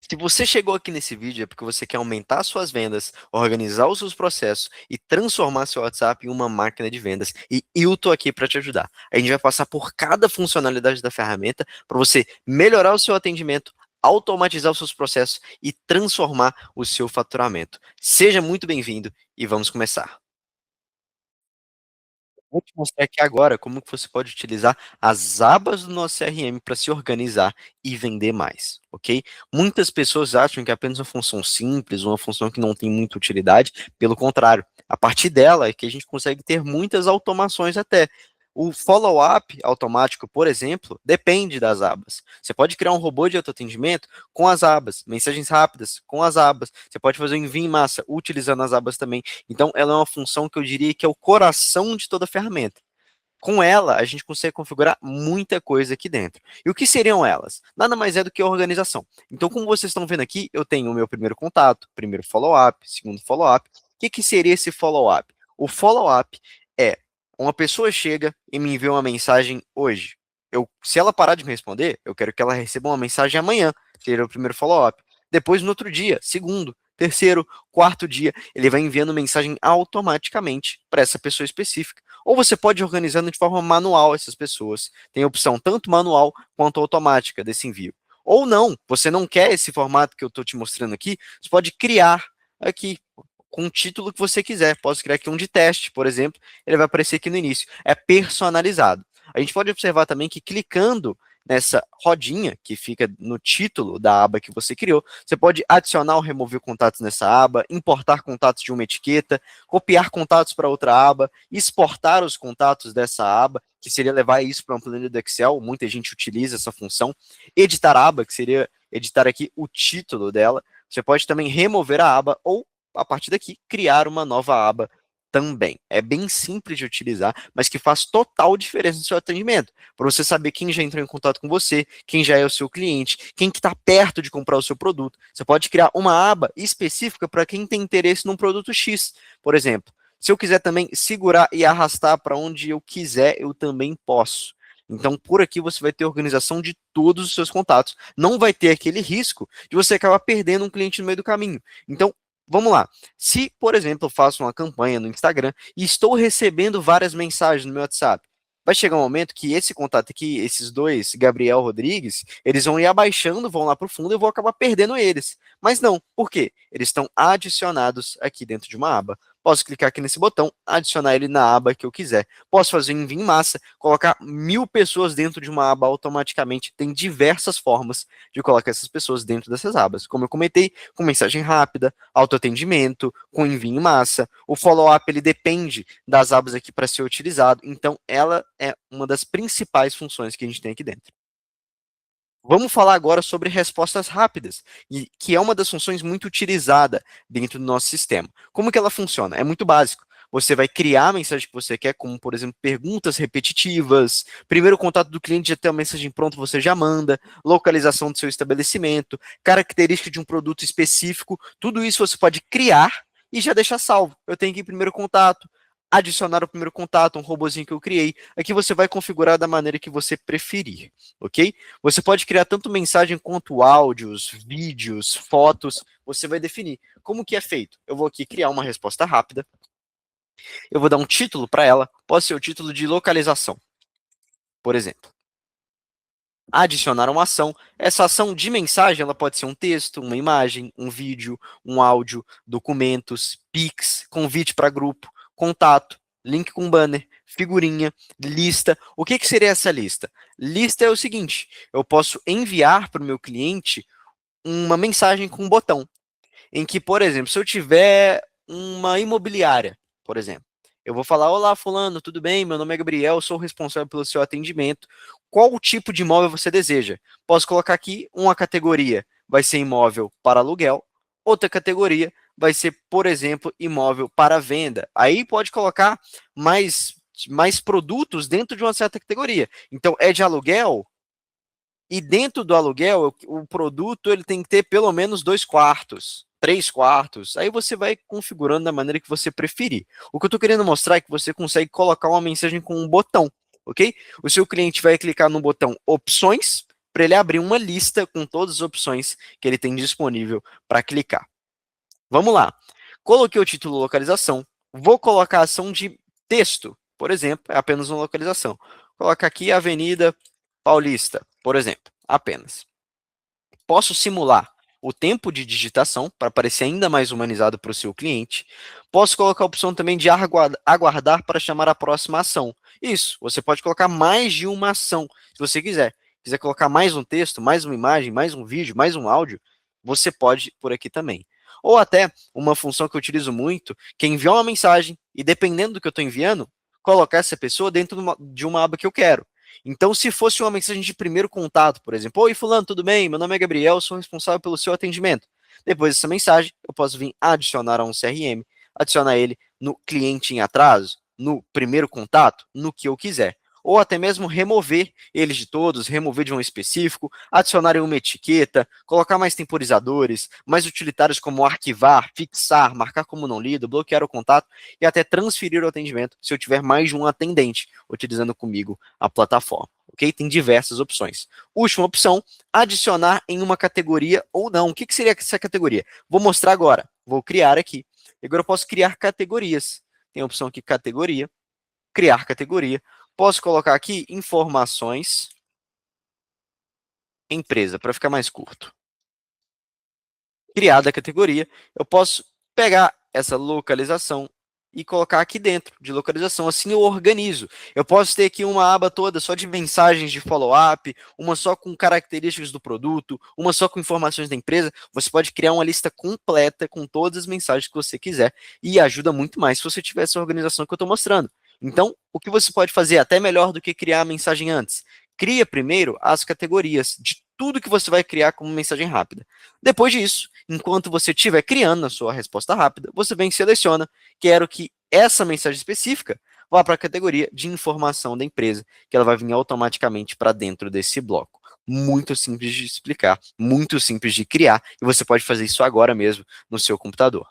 Se você chegou aqui nesse vídeo é porque você quer aumentar suas vendas, organizar os seus processos e transformar seu WhatsApp em uma máquina de vendas. E eu tô aqui para te ajudar. A gente vai passar por cada funcionalidade da ferramenta para você melhorar o seu atendimento, automatizar os seus processos e transformar o seu faturamento. Seja muito bem-vindo e vamos começar. Vou te mostrar aqui agora como que você pode utilizar as abas do nosso CRM para se organizar e vender mais, ok? Muitas pessoas acham que é apenas uma função simples, uma função que não tem muita utilidade. Pelo contrário, a partir dela é que a gente consegue ter muitas automações até. O follow-up automático, por exemplo, depende das abas. Você pode criar um robô de autoatendimento com as abas, mensagens rápidas com as abas. Você pode fazer um envio em massa utilizando as abas também. Então, ela é uma função que eu diria que é o coração de toda a ferramenta. Com ela, a gente consegue configurar muita coisa aqui dentro. E o que seriam elas? Nada mais é do que a organização. Então, como vocês estão vendo aqui, eu tenho o meu primeiro contato, primeiro follow-up, segundo follow-up. O que, que seria esse follow-up? O follow-up é uma pessoa chega e me envia uma mensagem hoje. Se ela parar de me responder, eu quero que ela receba uma mensagem amanhã, seria o primeiro follow-up. Depois, no outro dia, segundo, terceiro, quarto dia, ele vai enviando mensagem automaticamente para essa pessoa específica. Ou você pode ir organizando de forma manual essas pessoas. Tem opção tanto manual quanto automática desse envio. Ou não, você não quer esse formato que eu estou te mostrando aqui, você pode criar aqui com o título que você quiser. Posso criar aqui um de teste, por exemplo, ele vai aparecer aqui no início. É personalizado. A gente pode observar também que clicando nessa rodinha que fica no título da aba que você criou, você pode adicionar ou remover contatos nessa aba, importar contatos de uma etiqueta, copiar contatos para outra aba, exportar os contatos dessa aba, que seria levar isso para uma planilha do Excel, muita gente utiliza essa função, editar a aba, que seria editar aqui o título dela, você pode também remover a aba ou, a partir daqui, criar uma nova aba também. É bem simples de utilizar, mas que faz total diferença no seu atendimento. Para você saber quem já entrou em contato com você, quem já é o seu cliente, quem que está perto de comprar o seu produto. Você pode criar uma aba específica para quem tem interesse num produto X, por exemplo. Se eu quiser também segurar e arrastar para onde eu quiser, eu também posso. Então, por aqui você vai ter organização de todos os seus contatos. Não vai ter aquele risco de você acabar perdendo um cliente no meio do caminho. Então, vamos lá. Se, por exemplo, eu faço uma campanha no Instagram e estou recebendo várias mensagens no meu WhatsApp, vai chegar um momento que esse contato aqui, esses dois, Gabriel Rodrigues, eles vão ir abaixando, vão lá para o fundo e eu vou acabar perdendo eles. Mas não, por quê? Eles estão adicionados aqui dentro de uma aba. Posso clicar aqui nesse botão, adicionar ele na aba que eu quiser. Posso fazer um envio em massa, colocar 1000 pessoas dentro de uma aba automaticamente. Tem diversas formas de colocar essas pessoas dentro dessas abas. Como eu comentei, com mensagem rápida, autoatendimento, com envio em massa. O follow-up ele depende das abas aqui para ser utilizado. Então, ela é uma das principais funções que a gente tem aqui dentro. Vamos falar agora sobre respostas rápidas, que é uma das funções muito utilizada dentro do nosso sistema. Como que ela funciona? É muito básico. Você vai criar a mensagem que você quer, como, por exemplo, perguntas repetitivas. Primeiro contato do cliente, já tem a mensagem pronta, você já manda. Localização do seu estabelecimento, característica de um produto específico. Tudo isso você pode criar e já deixar salvo. Eu tenho aqui primeiro contato, adicionar o primeiro contato, um robozinho que eu criei. Aqui você vai configurar da maneira que você preferir, ok? Você pode criar tanto mensagem quanto áudios, vídeos, fotos, você vai definir. Como que é feito? Eu vou aqui criar uma resposta rápida, eu vou dar um título para ela, pode ser o título de localização, por exemplo. Adicionar uma ação. Essa ação de mensagem, ela pode ser um texto, uma imagem, um vídeo, um áudio, documentos, Pix, convite para grupo, contato, link com banner, figurinha, lista. O que, que seria essa lista? Lista é o seguinte, eu posso enviar para o meu cliente uma mensagem com um botão, em que, por exemplo, se eu tiver uma imobiliária, por exemplo, eu vou falar: olá, fulano, tudo bem? Meu nome é Gabriel, sou responsável pelo seu atendimento. Qual tipo de imóvel você deseja? Posso colocar aqui uma categoria, vai ser imóvel para aluguel, outra categoria vai ser, por exemplo, imóvel para venda. Aí pode colocar mais produtos dentro de uma certa categoria. Então, é de aluguel, e dentro do aluguel, o produto ele tem que ter pelo menos 2 quartos, 3 quartos. Aí você vai configurando da maneira que você preferir. O que eu estou querendo mostrar é que você consegue colocar uma mensagem com um botão, ok? O seu cliente vai clicar no botão opções, para ele abrir uma lista com todas as opções que ele tem disponível para clicar. Vamos lá. Coloquei o título localização. Vou colocar a ação de texto, por exemplo, é apenas uma localização. Coloca aqui Avenida Paulista, por exemplo, apenas. Posso simular o tempo de digitação para parecer ainda mais humanizado para o seu cliente. Posso colocar a opção também de aguardar para chamar a próxima ação. Isso, você pode colocar mais de uma ação, se você quiser. Quiser colocar mais um texto, mais uma imagem, mais um vídeo, mais um áudio, você pode por aqui também. Ou até uma função que eu utilizo muito, que é enviar uma mensagem e dependendo do que eu estou enviando, colocar essa pessoa dentro de uma aba que eu quero. Então, se fosse uma mensagem de primeiro contato, por exemplo, oi, fulano, tudo bem? Meu nome é Gabriel, sou responsável pelo seu atendimento. Depois dessa mensagem, eu posso vir adicionar a um CRM, adicionar ele no cliente em atraso, no primeiro contato, no que eu quiser. Ou até mesmo remover eles de todos, remover de um específico, adicionar em uma etiqueta, colocar mais temporizadores, mais utilitários como arquivar, fixar, marcar como não lido, bloquear o contato e até transferir o atendimento se eu tiver mais de um atendente utilizando comigo a plataforma. Ok? Tem diversas opções. Última opção, adicionar em uma categoria ou não. O que seria essa categoria? Vou mostrar agora. Vou criar aqui. Agora eu posso criar categorias. Tem a opção aqui, categoria, criar categoria. Posso colocar aqui informações, empresa, para ficar mais curto. Criada a categoria, eu posso pegar essa localização e colocar aqui dentro de localização. Assim eu organizo. Eu posso ter aqui uma aba toda só de mensagens de follow-up, uma só com características do produto, uma só com informações da empresa. Você pode criar uma lista completa com todas as mensagens que você quiser e ajuda muito mais se você tiver essa organização que eu estou mostrando. Então, o que você pode fazer até melhor do que criar a mensagem antes? Cria primeiro as categorias de tudo que você vai criar como mensagem rápida. Depois disso, enquanto você estiver criando a sua resposta rápida, você vem e seleciona, quero que essa mensagem específica vá para a categoria de informação da empresa, que ela vai vir automaticamente para dentro desse bloco. Muito simples de explicar, muito simples de criar, e você pode fazer isso agora mesmo no seu computador.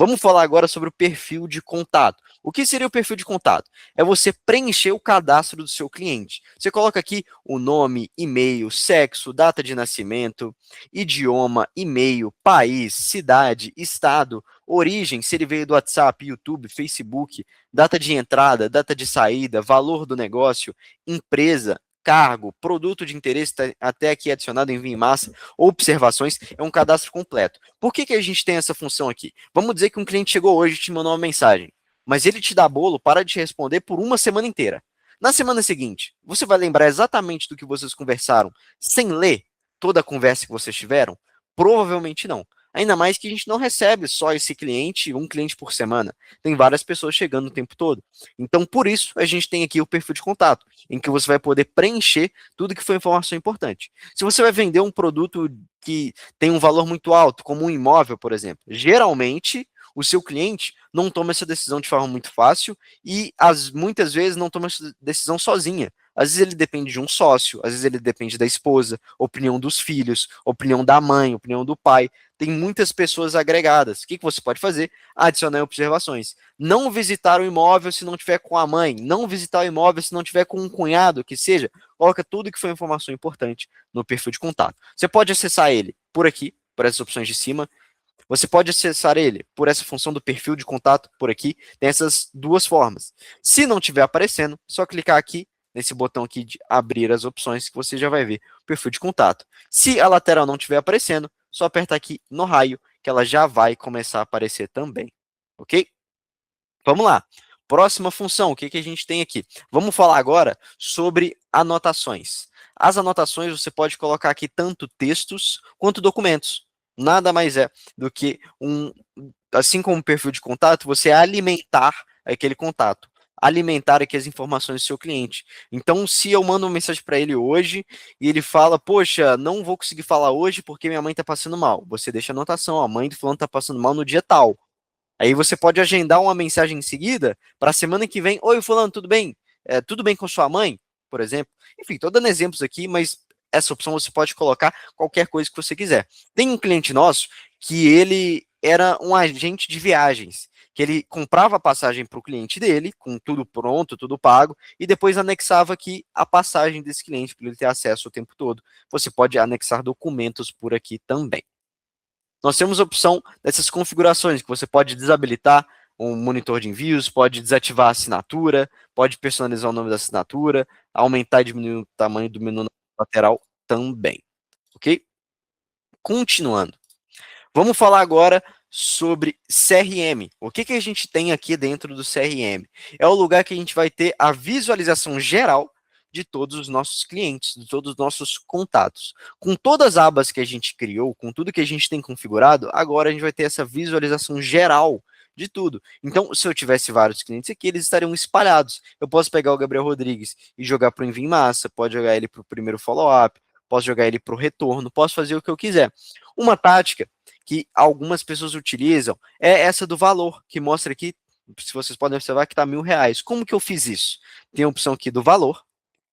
Vamos falar agora sobre o perfil de contato. O que seria o perfil de contato? É você preencher o cadastro do seu cliente. Você coloca aqui o nome, e-mail, sexo, data de nascimento, idioma, e-mail, país, cidade, estado, origem, se ele veio do WhatsApp, YouTube, Facebook, data de entrada, data de saída, valor do negócio, empresa, cargo, produto de interesse, até aqui adicionado envio em massa, observações, é um cadastro completo. Por que a gente tem essa função aqui? Vamos dizer que um cliente chegou hoje e te mandou uma mensagem, mas ele te dá bolo para de responder por uma semana inteira. Na semana seguinte, você vai lembrar exatamente do que vocês conversaram sem ler toda a conversa que vocês tiveram? Provavelmente não. Ainda mais que a gente não recebe só esse cliente, um cliente por semana. Tem várias pessoas chegando o tempo todo. Então, por isso, a gente tem aqui o perfil de contato, em que você vai poder preencher tudo que foi informação importante. Se você vai vender um produto que tem um valor muito alto, como um imóvel, por exemplo, geralmente o seu cliente não toma essa decisão de forma muito fácil e muitas vezes não toma essa decisão sozinha. Às vezes ele depende de um sócio, às vezes ele depende da esposa, opinião dos filhos, opinião da mãe, opinião do pai. Tem muitas pessoas agregadas. O que você pode fazer? Adicionar observações. Não visitar o imóvel se não tiver com a mãe. Não visitar o imóvel se não tiver com um cunhado, que seja. Coloca tudo que foi informação importante no perfil de contato. Você pode acessar ele por aqui, por essas opções de cima. Você pode acessar ele por essa função do perfil de contato por aqui. Tem essas duas formas. Se não estiver aparecendo, só clicar aqui nesse botão aqui de abrir as opções que você já vai ver o perfil de contato. Se a lateral não estiver aparecendo, só apertar aqui no raio que ela já vai começar a aparecer também. Ok? Vamos lá. Próxima função, o que a gente tem aqui? Vamos falar agora sobre anotações. As anotações você pode colocar aqui tanto textos quanto documentos. Nada mais é do que assim como o perfil de contato, você alimentar aquele contato, alimentar aqui as informações do seu cliente. Então, se eu mando uma mensagem para ele hoje e ele fala, poxa, não vou conseguir falar hoje porque minha mãe está passando mal. Você deixa a anotação, a mãe do fulano está passando mal no dia tal. Aí você pode agendar uma mensagem em seguida para a semana que vem. Oi, fulano, tudo bem? Tudo bem com sua mãe, por exemplo? Enfim, estou dando exemplos aqui, mas essa opção você pode colocar qualquer coisa que você quiser. Tem um cliente nosso que ele era um agente de viagens. O que ele comprava a passagem para o cliente dele, com tudo pronto, tudo pago, e depois anexava aqui a passagem desse cliente para ele ter acesso o tempo todo. Você pode anexar documentos por aqui também. Nós temos a opção dessas configurações, que você pode desabilitar um monitor de envios, pode desativar a assinatura, pode personalizar o nome da assinatura, aumentar e diminuir o tamanho do menu lateral também, ok? Continuando. Vamos falar agora sobre CRM. O que a gente tem aqui dentro do CRM? É o lugar que a gente vai ter a visualização geral de todos os nossos clientes, de todos os nossos contatos. Com todas as abas que a gente criou, com tudo que a gente tem configurado, agora a gente vai ter essa visualização geral de tudo. Então, se eu tivesse vários clientes aqui, eles estariam espalhados. Eu posso pegar o Gabriel Rodrigues e jogar para o envio em massa, pode jogar ele para o primeiro follow-up, posso jogar ele para o retorno, posso fazer o que eu quiser. Uma tática que algumas pessoas utilizam é essa do valor, que mostra aqui, se vocês podem observar, que está R$1.000. Como que eu fiz isso? Tem a opção aqui do valor,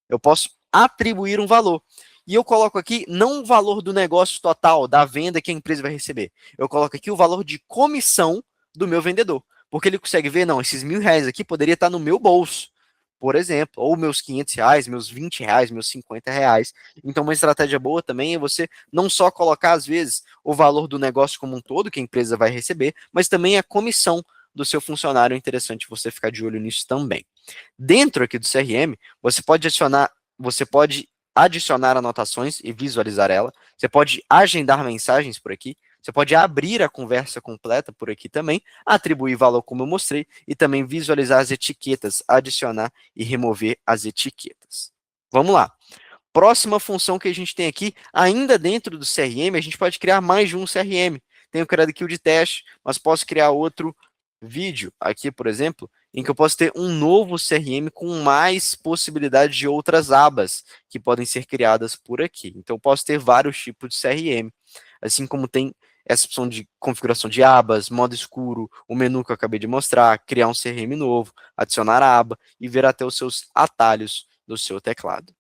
eu posso atribuir um valor. E eu coloco aqui não o valor do negócio total, da venda que a empresa vai receber. Eu coloco aqui o valor de comissão do meu vendedor. Porque ele consegue ver, não, esses R$1.000 aqui poderia estar no meu bolso, por exemplo, ou meus R$500, meus R$20, meus R$50. Então, uma estratégia boa também é você não só colocar, às vezes, o valor do negócio como um todo, que a empresa vai receber, mas também a comissão do seu funcionário. É interessante você ficar de olho nisso também. Dentro aqui do CRM, você pode adicionar anotações e visualizar ela. Você pode agendar mensagens por aqui. Você pode abrir a conversa completa por aqui também, atribuir valor como eu mostrei, e também visualizar as etiquetas, adicionar e remover as etiquetas. Vamos lá. Próxima função que a gente tem aqui, ainda dentro do CRM, a gente pode criar mais de um CRM. Tenho criado aqui o de teste, mas posso criar outro vídeo aqui, por exemplo, em que eu posso ter um novo CRM com mais possibilidades de outras abas que podem ser criadas por aqui. Então, eu posso ter vários tipos de CRM, assim como tem essa opção de configuração de abas, modo escuro, o menu que eu acabei de mostrar, criar um CRM novo, adicionar a aba e ver até os seus atalhos do seu teclado.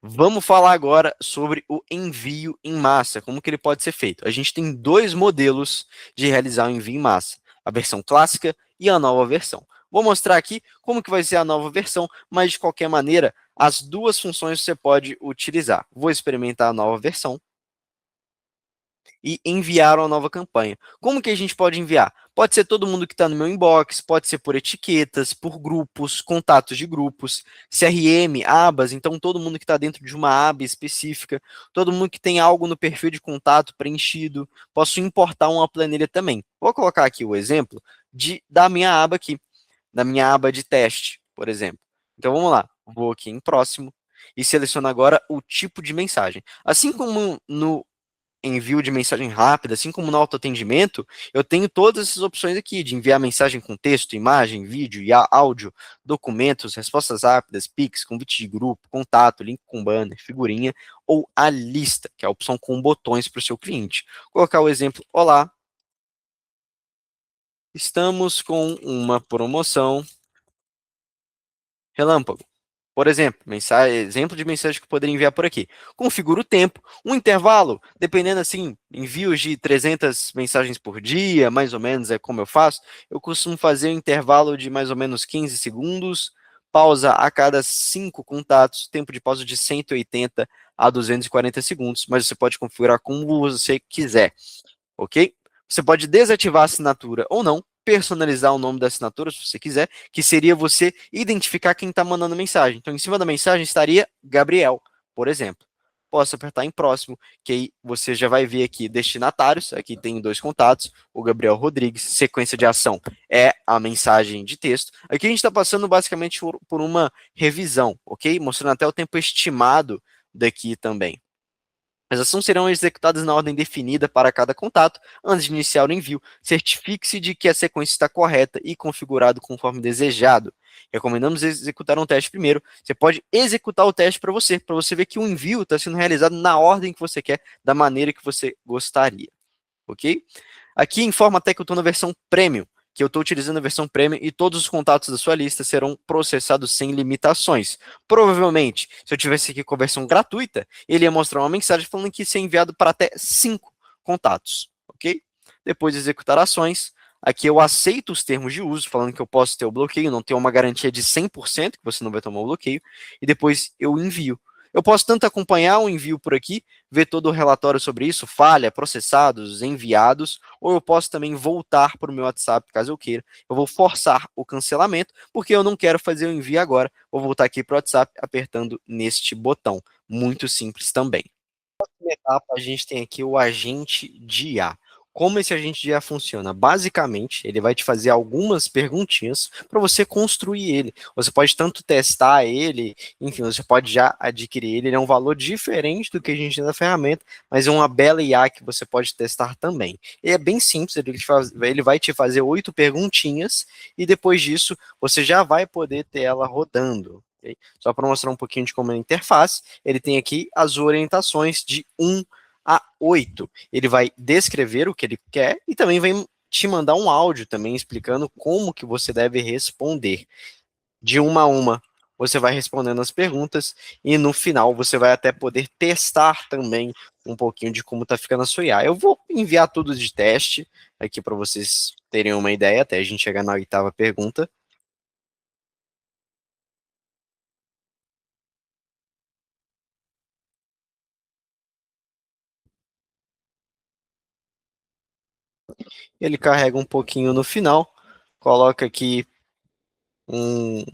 Vamos falar agora sobre o envio em massa, como que ele pode ser feito. A gente tem dois modelos de realizar o envio em massa, a versão clássica e a nova versão. Vou mostrar aqui como que vai ser a nova versão, mas de qualquer maneira, as duas funções você pode utilizar. Vou experimentar a nova versão e enviar uma nova campanha. Como que a gente pode enviar? Pode ser todo mundo que está no meu inbox, pode ser por etiquetas, por grupos, contatos de grupos, CRM, abas, então todo mundo que está dentro de uma aba específica, todo mundo que tem algo no perfil de contato preenchido, posso importar uma planilha também. Vou colocar aqui o exemplo da minha aba aqui, da minha aba de teste, por exemplo. Então vamos lá, vou aqui em próximo e seleciono agora o tipo de mensagem. Assim como no envio de mensagem rápida, assim como no autoatendimento, eu tenho todas essas opções aqui, de enviar mensagem com texto, imagem, vídeo e áudio, documentos, respostas rápidas, Pix, convite de grupo, contato, link com banner, figurinha, ou a lista, que é a opção com botões para o seu cliente. Vou colocar o exemplo, olá, estamos com uma promoção relâmpago. Por exemplo, exemplo de mensagem que eu poderia enviar por aqui. Configura o tempo, um intervalo, dependendo assim, envios de 300 mensagens por dia, mais ou menos é como eu faço. Eu costumo fazer um intervalo de mais ou menos 15 segundos, pausa a cada 5 contatos, tempo de pausa de 180 a 240 segundos, mas você pode configurar como você quiser, ok? Você pode desativar a assinatura ou não, personalizar o nome da assinatura, se você quiser, que seria você identificar quem está mandando mensagem. Então, em cima da mensagem estaria Gabriel, por exemplo. Posso apertar em próximo, que aí você já vai ver aqui destinatários, aqui tem dois contatos, o Gabriel Rodrigues, sequência de ação é a mensagem de texto. Aqui a gente está passando basicamente por uma revisão, ok? Mostrando até o tempo estimado daqui também. As ações serão executadas na ordem definida para cada contato. Antes de iniciar o envio, certifique-se de que a sequência está correta e configurado conforme desejado. Recomendamos executar um teste primeiro. Você pode executar o teste para você ver que o envio está sendo realizado na ordem que você quer, da maneira que você gostaria. Ok? Aqui informa até que eu estou na versão Premium, que eu estou utilizando a versão Premium e todos os contatos da sua lista serão processados sem limitações. Provavelmente, se eu tivesse aqui com a versão gratuita, ele ia mostrar uma mensagem falando que ia ser enviado para até 5 contatos, ok? Depois de executar ações, Aqui eu aceito os termos de uso, falando que eu posso ter o bloqueio, não ter uma garantia de 100% que você não vai tomar o bloqueio, e depois eu envio. Eu posso tanto acompanhar o envio por aqui, ver todo o relatório sobre isso, falha, processados, enviados, ou eu posso também voltar para o meu WhatsApp, caso eu queira. Eu vou forçar o cancelamento, porque eu não quero fazer o envio agora. Vou voltar aqui para o WhatsApp apertando neste botão. Muito simples também. Próxima etapa, a gente tem aqui o agente de IA. Como esse agente de IA funciona? Basicamente, ele vai te fazer algumas perguntinhas para você construir ele. Você pode tanto testar ele, enfim, você pode já adquirir ele. Ele é um valor diferente do que a gente tem na ferramenta, mas é uma bela IA que você pode testar também. Ele é bem simples, ele vai te fazer 8 perguntinhas e depois disso você já vai poder ter ela rodando. Okay? Só para mostrar um pouquinho de como é a interface, ele tem aqui as orientações de 1 a 8. Ele vai descrever o que ele quer e também vai te mandar um áudio também explicando como que você deve responder. De uma a uma, você vai respondendo as perguntas e no final você vai até poder testar também um pouquinho de como está ficando a sua IA. Eu vou enviar tudo de teste aqui para vocês terem uma ideia até a gente chegar na 8ª pergunta. Ele carrega um pouquinho no final, coloca aqui um,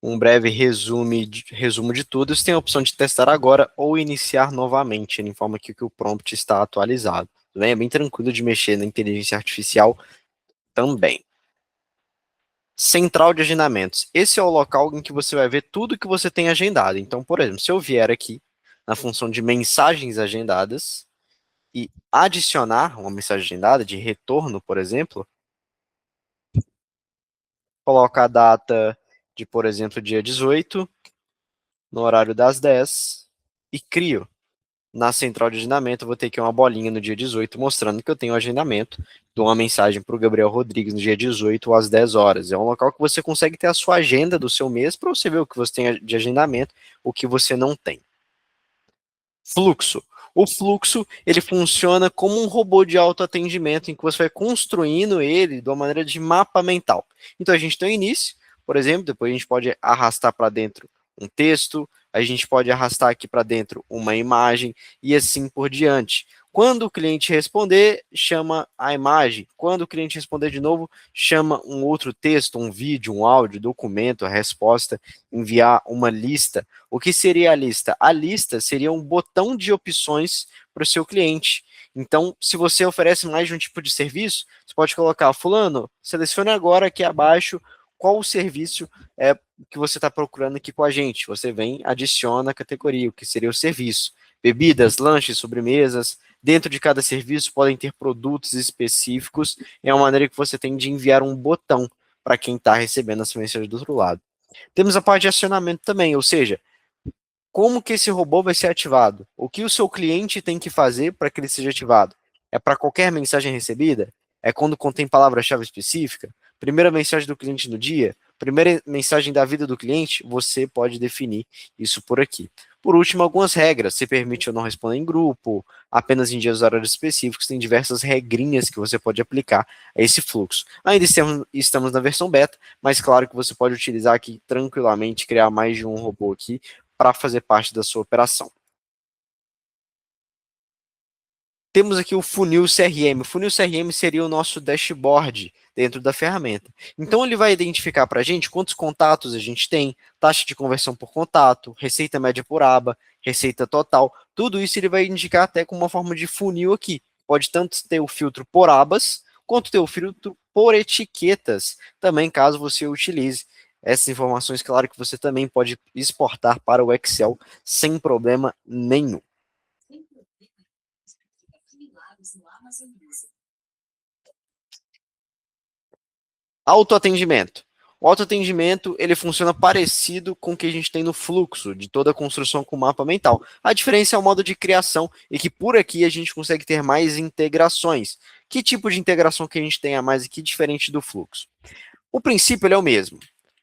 um breve resumo de tudo. Você tem a opção de testar agora ou iniciar novamente. Ele informa aqui que o prompt está atualizado. Tudo bem? É bem tranquilo de mexer na inteligência artificial também. Central de agendamentos. Esse é o local em que você vai ver tudo que você tem agendado. Então, por exemplo, se eu vier aqui na função de mensagens agendadas e adicionar uma mensagem agendada de retorno, por exemplo, coloco a data de, por exemplo, dia 18, no horário das 10, e crio. Na central de agendamento, eu vou ter aqui uma bolinha no dia 18, mostrando que eu tenho agendamento. Dou uma mensagem para o Gabriel Rodrigues no dia 18, às 10 horas. É um local que você consegue ter a sua agenda do seu mês para você ver o que você tem de agendamento, o que você não tem. Fluxo. O fluxo, ele funciona como um robô de autoatendimento em que você vai construindo ele de uma maneira de mapa mental. Então a gente tem o início, por exemplo, depois a gente pode arrastar para dentro um texto, a gente pode arrastar aqui para dentro uma imagem e assim por diante. Quando o cliente responder, chama a imagem. Quando o cliente responder de novo, chama um outro texto, um vídeo, um áudio, documento, a resposta, enviar uma lista. O que seria a lista? A lista seria um botão de opções para o seu cliente. Então, se você oferece mais de um tipo de serviço, você pode colocar, fulano, selecione agora aqui abaixo qual o serviço que você está procurando aqui com a gente. Você vem, adiciona a categoria, o que seria o serviço. Bebidas, lanches, sobremesas. Dentro de cada serviço podem ter produtos específicos. É uma maneira que você tem de enviar um botão para quem está recebendo essa mensagem do outro lado. Temos a parte de acionamento também, ou seja, como que esse robô vai ser ativado? O que o seu cliente tem que fazer para que ele seja ativado? É para qualquer mensagem recebida? É quando contém palavra-chave específica? Primeira mensagem do cliente no dia? Primeira mensagem da vida do cliente? Você pode definir isso por aqui. Por último, algumas regras. Se permite ou não responder em grupo, apenas em dias e horários específicos. Tem diversas regrinhas que você pode aplicar a esse fluxo. Ainda estamos na versão beta, mas claro que você pode utilizar aqui tranquilamente, criar mais de um robô aqui para fazer parte da sua operação. Temos aqui o funil CRM. O funil CRM seria o nosso dashboard dentro da ferramenta. Então, ele vai identificar para a gente quantos contatos a gente tem, taxa de conversão por contato, receita média por aba, receita total. Tudo isso ele vai indicar até com uma forma de funil aqui. Pode tanto ter o filtro por abas, quanto ter o filtro por etiquetas, também caso você utilize. Essas informações, claro que você também pode exportar para o Excel sem problema nenhum. Autoatendimento. O autoatendimento, ele funciona parecido com o que a gente tem no fluxo de toda a construção com mapa mental. A diferença é o modo de criação e que por aqui a gente consegue ter mais integrações. Que tipo de integração que a gente tem a mais aqui diferente do fluxo? O princípio ele é o mesmo.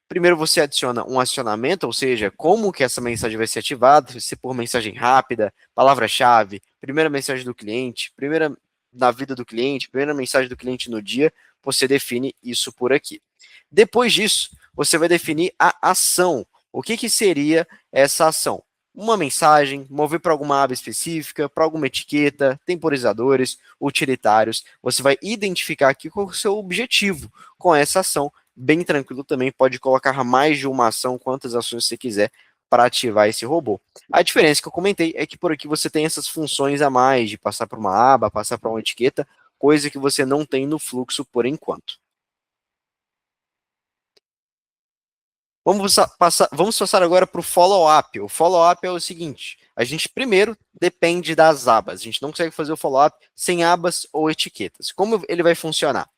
Primeiro você adiciona um acionamento, ou seja, como que essa mensagem vai ser ativada, se por mensagem rápida, palavra-chave, primeira mensagem do cliente, primeira na vida do cliente, primeira mensagem do cliente no dia, você define isso por aqui. Depois disso, você vai definir a ação. O que, que seria essa ação? Uma mensagem, mover para alguma aba específica, para alguma etiqueta, temporizadores, utilitários. Você vai identificar aqui qual é o seu objetivo com essa ação. Bem tranquilo também, pode colocar mais de uma ação, quantas ações você quiser para ativar esse robô. A diferença que eu comentei é que por aqui você tem essas funções a mais, de passar por uma aba, passar por uma etiqueta, coisa que você não tem no fluxo por enquanto. Vamos passar agora para o follow-up. O follow-up é o seguinte: a gente primeiro depende das abas. A gente não consegue fazer o follow-up sem abas ou etiquetas. Como ele vai funcionar?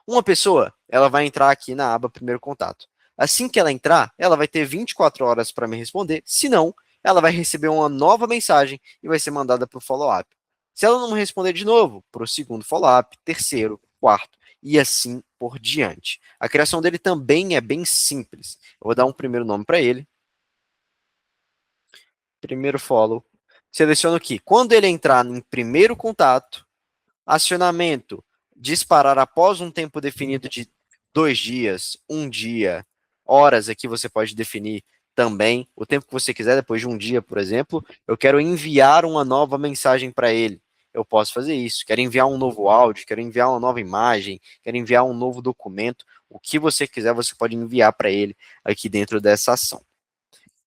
Uma pessoa, ela vai entrar aqui na aba Primeiro Contato. Assim que ela entrar, ela vai ter 24 horas para me responder. Se não, ela vai receber uma nova mensagem e vai ser mandada para o follow-up. Se ela não me responder de novo, para o segundo follow-up, terceiro, quarto e assim por diante. A criação dele também é bem simples. Eu vou dar um primeiro nome para ele. Primeiro follow. Seleciono aqui. Quando ele entrar em primeiro contato, acionamento, disparar após um tempo definido de 2 dias, um dia, horas aqui você pode definir também, o tempo que você quiser, depois de um dia, por exemplo, eu quero enviar uma nova mensagem para ele. Eu posso fazer isso. Quero enviar um novo áudio, quero enviar uma nova imagem, quero enviar um novo documento. O que você quiser, você pode enviar para ele aqui dentro dessa ação.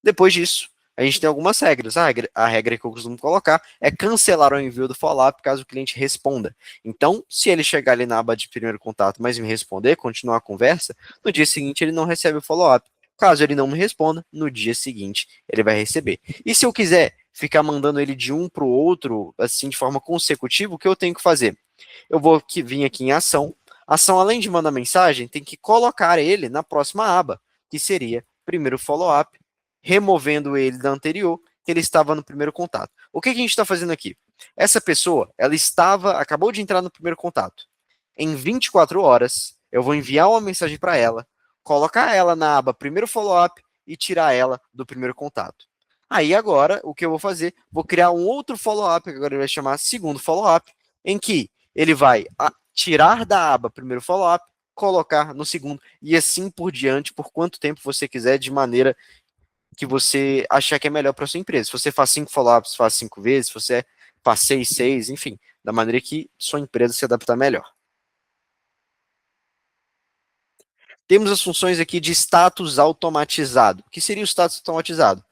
Depois disso, a gente tem algumas regras. A regra que eu costumo colocar é cancelar o envio do follow-up caso o cliente responda. Então, se ele chegar ali na aba de primeiro contato, mas me responder, continuar a conversa, no dia seguinte ele não recebe o follow-up. Caso ele não me responda, no dia seguinte ele vai receber. E se eu quiser ficar mandando ele de um para o outro, assim, de forma consecutiva, o que eu tenho que fazer? Eu vou vir aqui em ação. Ação, além de mandar mensagem, tem que colocar ele na próxima aba, que seria primeiro follow-up, removendo ele da anterior, que ele estava no primeiro contato. O que a gente está fazendo aqui? Essa pessoa, acabou de entrar no primeiro contato. Em 24 horas, eu vou enviar uma mensagem para ela, colocar ela na aba primeiro follow-up e tirar ela do primeiro contato. Aí agora, o que eu vou fazer? Vou criar um outro follow-up, que agora ele vai chamar segundo follow-up, em que ele vai tirar da aba primeiro follow-up, colocar no segundo, e assim por diante, por quanto tempo você quiser, de maneira que você achar que é melhor para sua empresa. Se você faz 5 follow-ups, faz 5 vezes, se você faz 6, 6, enfim, da maneira que sua empresa se adaptar melhor. Temos as funções aqui de status automatizado. O que seria o status automatizado?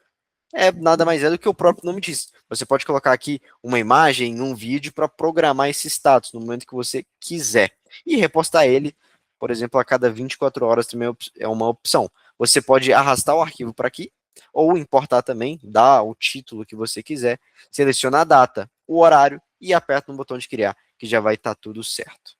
Nada mais do que o próprio nome diz. Você pode colocar aqui uma imagem, um vídeo para programar esse status no momento que você quiser. E repostar ele, por exemplo, a cada 24 horas também é uma opção. Você pode arrastar o arquivo para aqui, ou importar também, dar o título que você quiser, seleciona a data, o horário e aperta no botão de criar, que já vai estar tudo certo.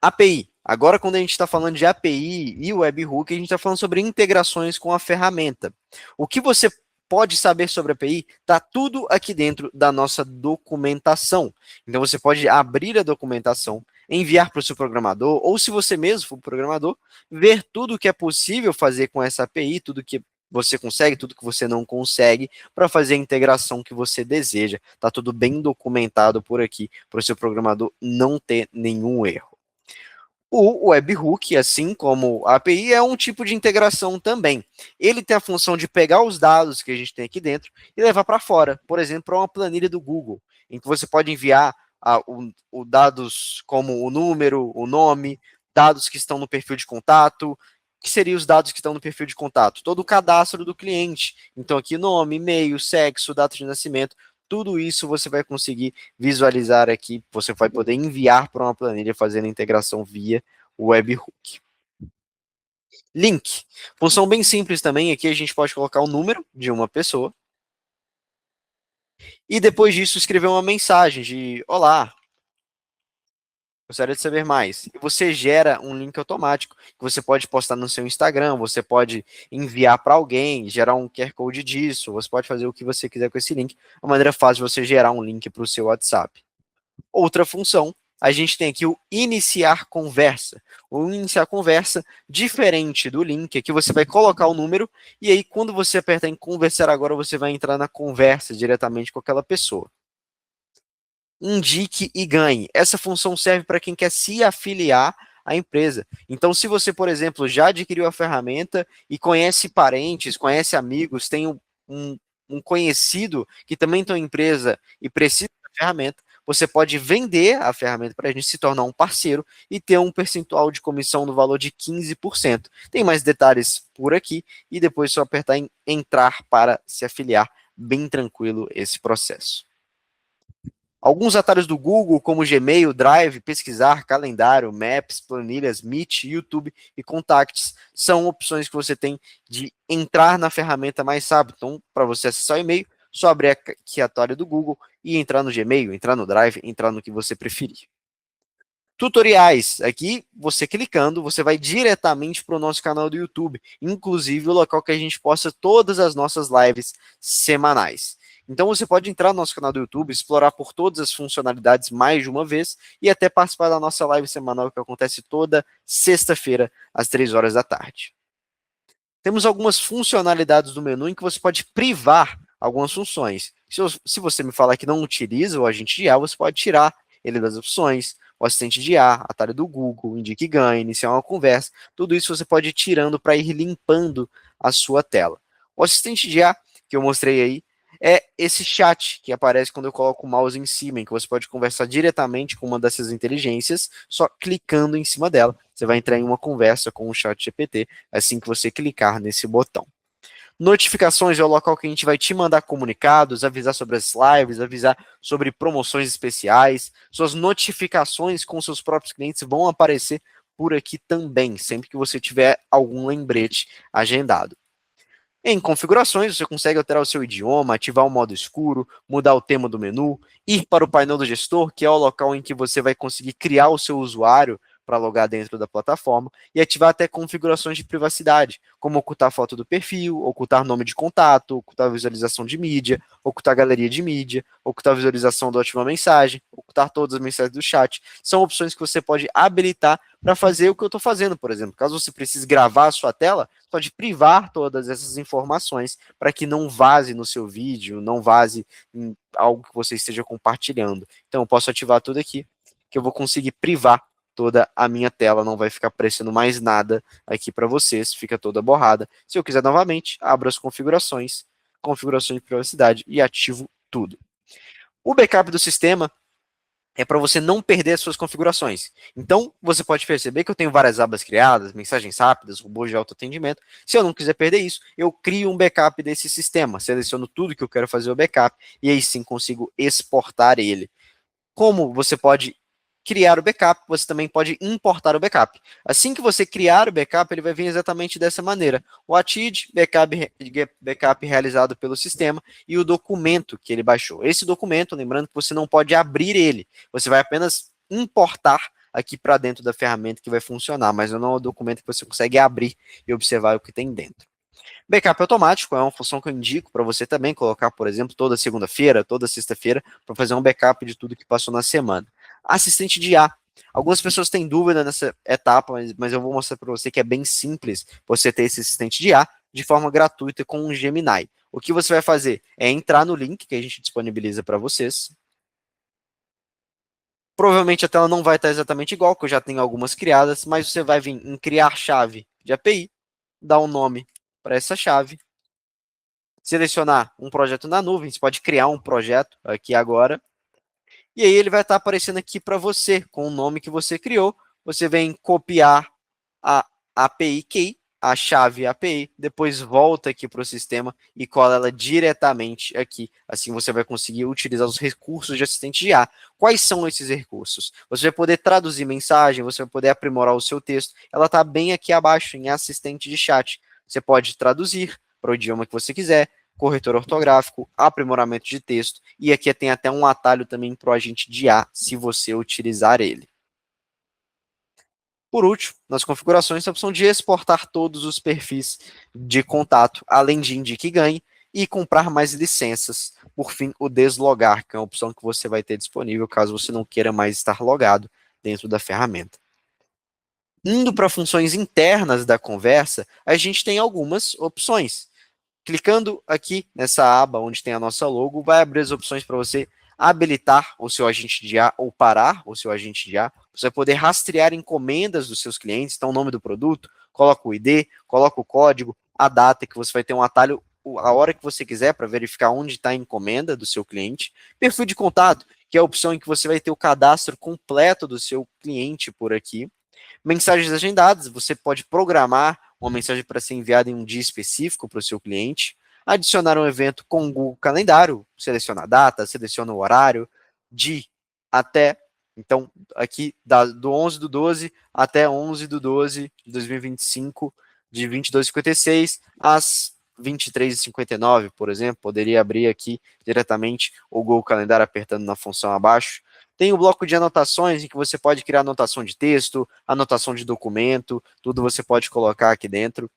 API. Agora, quando a gente está falando de API e webhook, a gente está falando sobre integrações com a ferramenta. O que você pode saber sobre a API está tudo aqui dentro da nossa documentação. Então, você pode abrir a documentação, enviar para o seu programador, ou se você mesmo for programador, ver tudo o que é possível fazer com essa API, tudo que você consegue, tudo que você não consegue, para fazer a integração que você deseja. Está tudo bem documentado por aqui, para o seu programador não ter nenhum erro. O webhook, assim como a API, é um tipo de integração também. Ele tem a função de pegar os dados que a gente tem aqui dentro e levar para fora, por exemplo, para uma planilha do Google, em que você pode enviar o dados como o número, o nome, dados que estão no perfil de contato. Que seriam os dados que estão no perfil de contato? Todo o cadastro do cliente. Então, aqui nome, e-mail, sexo, data de nascimento, tudo isso você vai conseguir visualizar aqui, você vai poder enviar para uma planilha fazendo a integração via webhook. Link. Função bem simples também, aqui a gente pode colocar o número de uma pessoa e depois disso escrever uma mensagem de olá, gostaria de saber mais. E você gera um link automático que você pode postar no seu Instagram, você pode enviar para alguém, gerar um QR Code disso, você pode fazer o que você quiser com esse link. É uma maneira fácil de você gerar um link para o seu WhatsApp. Outra função, a gente tem aqui o iniciar conversa. O iniciar conversa, diferente do link, aqui você vai colocar o número e aí quando você apertar em conversar agora, você vai entrar na conversa diretamente com aquela pessoa. indique e ganhe. Essa função serve para quem quer se afiliar à empresa. Então, se você, por exemplo, já adquiriu a ferramenta e conhece parentes, conhece amigos, tem um conhecido que também tem uma empresa e precisa da ferramenta, você pode vender a ferramenta para a gente se tornar um parceiro e ter um percentual de comissão no valor de 15%. Tem mais detalhes por aqui e depois só apertar em entrar para se afiliar. Bem tranquilo esse processo. Alguns atalhos do Google, como Gmail, Drive, Pesquisar, Calendário, Maps, Planilhas, Meet, YouTube e Contacts, são opções que você tem de entrar na ferramenta mais rápido. Então, para você acessar o e-mail, só abrir aqui a atalho do Google e entrar no Gmail, entrar no Drive, entrar no que você preferir. Tutoriais, aqui você clicando, você vai diretamente para o nosso canal do YouTube, inclusive o local que a gente posta todas as nossas lives semanais. Então você pode entrar no nosso canal do YouTube, explorar por todas as funcionalidades mais de uma vez e até participar da nossa live semanal que acontece toda sexta-feira às 3 horas da tarde. Temos algumas funcionalidades do menu em que você pode privar algumas funções. Se você me falar que não utiliza o agente de IA, você pode tirar ele das opções, o assistente de IA, atalho do Google, indique e ganhe, iniciar uma conversa, tudo isso você pode ir tirando para ir limpando a sua tela. O assistente de IA, que eu mostrei aí, é esse chat que aparece quando eu coloco o mouse em cima, em que você pode conversar diretamente com uma dessas inteligências, só clicando em cima dela. Você vai entrar em uma conversa com o chat GPT assim que você clicar nesse botão. Notificações é o local que a gente vai te mandar comunicados, avisar sobre as lives, avisar sobre promoções especiais. Suas notificações com seus próprios clientes vão aparecer por aqui também, sempre que você tiver algum lembrete agendado. Em configurações, você consegue alterar o seu idioma, ativar o modo escuro, mudar o tema do menu, ir para o painel do gestor, que é o local em que você vai conseguir criar o seu usuário para logar dentro da plataforma, e ativar até configurações de privacidade, como ocultar a foto do perfil, ocultar nome de contato, ocultar visualização de mídia, ocultar galeria de mídia, ocultar visualização da última mensagem, ocultar todas as mensagens do chat. São opções que você pode habilitar para fazer o que eu estou fazendo, por exemplo. Caso você precise gravar a sua tela, pode privar todas essas informações para que não vaze no seu vídeo, não vaze em algo que você esteja compartilhando. Então, eu posso ativar tudo aqui, que eu vou conseguir privar toda a minha tela, não vai ficar aparecendo mais nada aqui para vocês, fica toda borrada. Se eu quiser novamente, abro as configurações, configurações de privacidade e ativo tudo. O backup do sistema é para você não perder as suas configurações. Então, você pode perceber que eu tenho várias abas criadas, mensagens rápidas, robôs de autoatendimento. Se eu não quiser perder isso, eu crio um backup desse sistema, seleciono tudo que eu quero fazer o backup e aí sim consigo exportar ele. Como você pode criar o backup, você também pode importar o backup. Assim que você criar o backup, ele vai vir exatamente dessa maneira. O ATID, backup realizado pelo sistema, e o documento que ele baixou. Esse documento, lembrando que você não pode abrir ele, você vai apenas importar aqui para dentro da ferramenta que vai funcionar, mas não é um documento que você consegue abrir e observar o que tem dentro. Backup automático é uma função que eu indico para você também colocar, por exemplo, toda segunda-feira, toda sexta-feira, para fazer um backup de tudo que passou na semana. Assistente de IA. Algumas pessoas têm dúvida nessa etapa, mas eu vou mostrar para você que é bem simples você ter esse assistente de IA de forma gratuita com o Gemini. O que você vai fazer é entrar no link que a gente disponibiliza para vocês. Provavelmente a tela não vai estar exatamente igual, que eu já tenho algumas criadas, mas você vai vir em criar chave de API, dar um nome para essa chave, selecionar um projeto na nuvem, você pode criar um projeto aqui agora, e aí ele vai estar aparecendo aqui para você, com o nome que você criou, você vem copiar a API key, a chave API, depois volta aqui para o sistema e cola ela diretamente aqui. Assim você vai conseguir utilizar os recursos de assistente de IA. Quais são esses recursos? Você vai poder traduzir mensagem, você vai poder aprimorar o seu texto. Ela está bem aqui abaixo, em assistente de chat. Você pode traduzir para o idioma que você quiser, corretor ortográfico, aprimoramento de texto, e aqui tem até um atalho também para o agente de IA, se você utilizar ele. Por último, nas configurações, a opção de exportar todos os perfis de contato, além de indique e ganhe, e comprar mais licenças. Por fim, o deslogar, que é uma opção que você vai ter disponível caso você não queira mais estar logado dentro da ferramenta. Indo para funções internas da conversa, a gente tem algumas opções. Clicando aqui nessa aba onde tem a nossa logo, vai abrir as opções para você habilitar o seu agente de IA ou parar o seu agente de IA. Você vai poder rastrear encomendas dos seus clientes, então o nome do produto, coloca o ID, coloca o código, a data, que você vai ter um atalho a hora que você quiser para verificar onde está a encomenda do seu cliente. Perfil de contato, que é a opção em que você vai ter o cadastro completo do seu cliente por aqui. Mensagens agendadas, você pode programar uma mensagem para ser enviada em um dia específico para o seu cliente. Adicionar um evento com o Google Calendário, seleciona a data, seleciona o horário, de até, então, aqui do 11/12 até 11/12 de 2025, de 22h56 às 23h59, por exemplo. Poderia abrir aqui diretamente o Google Calendário apertando na função abaixo. Tem o bloco de anotações, em que você pode criar anotação de texto, anotação de documento, tudo você pode colocar aqui dentro.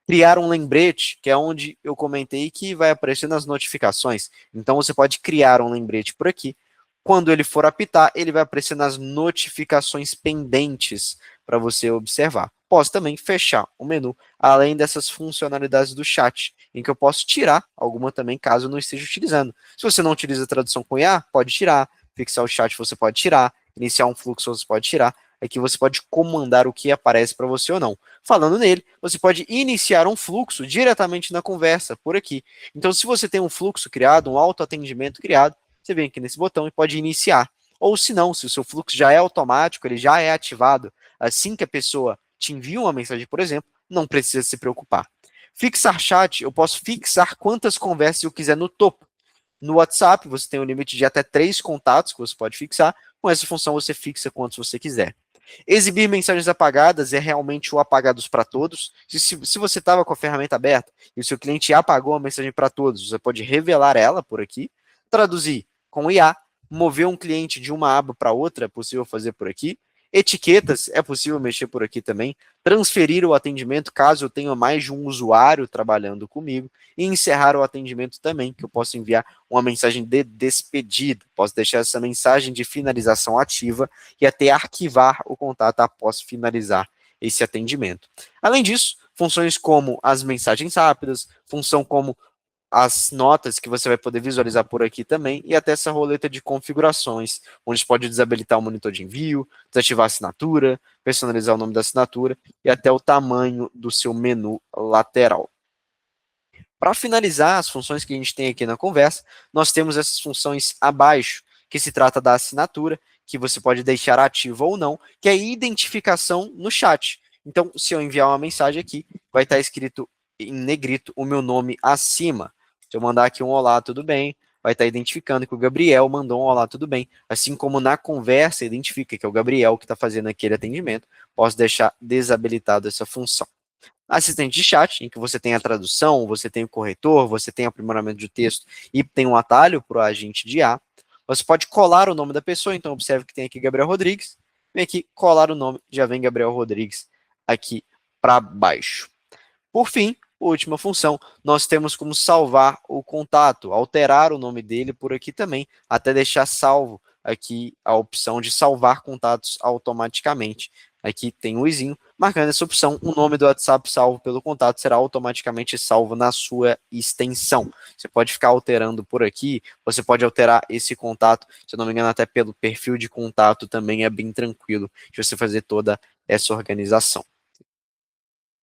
Criar um lembrete, que é onde eu comentei que vai aparecer nas notificações. Então, você pode criar um lembrete por aqui. Quando ele for apitar, ele vai aparecer nas notificações pendentes para você observar. Posso também fechar o menu, além dessas funcionalidades do chat, em que eu posso tirar alguma também, caso eu não esteja utilizando. Se você não utiliza a tradução com IA, pode tirar. Fixar o chat você pode tirar. Iniciar um fluxo você pode tirar. Aqui você pode comandar o que aparece para você ou não. Falando nele, você pode iniciar um fluxo diretamente na conversa, por aqui. Então, se você tem um fluxo criado, um autoatendimento criado, você vem aqui nesse botão e pode iniciar. Ou se não, se o seu fluxo já é automático, ele já é ativado assim que a pessoa te envia uma mensagem, por exemplo, não precisa se preocupar. Fixar chat, eu posso fixar quantas conversas eu quiser no topo. No WhatsApp, você tem um limite de até 3 contatos que você pode fixar. Com essa função, você fixa quantos você quiser. Exibir mensagens apagadas é realmente o apagados para todos. Se você estava com a ferramenta aberta e o seu cliente apagou a mensagem para todos, você pode revelar ela por aqui. Traduzir com IA. Mover um cliente de uma aba para outra é possível fazer por aqui. Etiquetas é possível mexer por aqui também. Transferir o atendimento caso eu tenha mais de um usuário trabalhando comigo. E encerrar o atendimento também, que eu posso enviar uma mensagem de despedida. Posso deixar essa mensagem de finalização ativa e até arquivar o contato após finalizar esse atendimento. Além disso, funções como as mensagens rápidas, função como as notas que você vai poder visualizar por aqui também, e até essa roleta de configurações, onde você pode desabilitar o monitor de envio, desativar a assinatura, personalizar o nome da assinatura e até o tamanho do seu menu lateral. Para finalizar as funções que a gente tem aqui na conversa, nós temos essas funções abaixo, que se trata da assinatura, que você pode deixar ativa ou não, que é a identificação no chat. Então, se eu enviar uma mensagem aqui, vai estar escrito em negrito o meu nome acima. Se eu mandar aqui um olá, tudo bem, vai estar identificando que o Gabriel mandou um olá, tudo bem. Assim como na conversa identifica que é o Gabriel que está fazendo aquele atendimento, posso deixar desabilitado essa função. Assistente de chat, em que você tem a tradução, você tem o corretor, você tem aprimoramento de texto e tem um atalho para o agente de IA. Você pode colar o nome da pessoa, então observe que tem aqui Gabriel Rodrigues. Vem aqui, colar o nome, já vem Gabriel Rodrigues aqui para baixo. Por fim, última função, nós temos como salvar o contato, alterar o nome dele por aqui também, até deixar salvo aqui a opção de salvar contatos automaticamente. Aqui tem o izinho, marcando essa opção, o nome do WhatsApp salvo pelo contato será automaticamente salvo na sua extensão. Você pode ficar alterando por aqui, você pode alterar esse contato, se eu não me engano, até pelo perfil de contato também é bem tranquilo de você fazer toda essa organização.